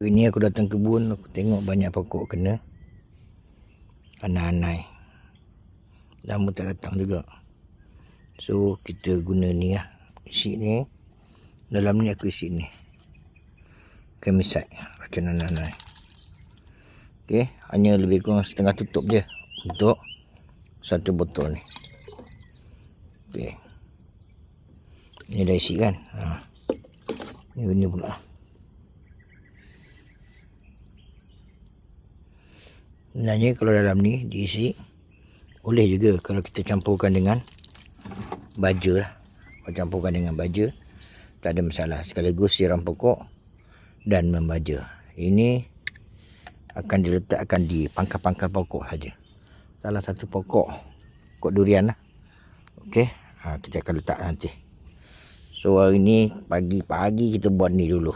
Ini aku datang kebun, aku tengok banyak pokok kena anai-anai. Lama tak datang juga. So kita guna ni lah. Isi ni. Dalam ni aku isi ni. Kemicide racun anai-anai. Okey, hanya lebih kurang setengah tutup je untuk satu botol ni. Okey. Ni dah isi kan. Ni pula. Sebenarnya kalau dalam ni diisi, boleh juga kalau kita campurkan dengan baja lah. Kalau campurkan dengan baja, tak ada masalah. Sekaligus siram pokok dan membaja. Ini akan diletakkan di pangkal-pangkal pokok saja. Salah satu pokok durian lah. Okey, kita akan letak nanti. So hari ni pagi-pagi kita buat ni dulu.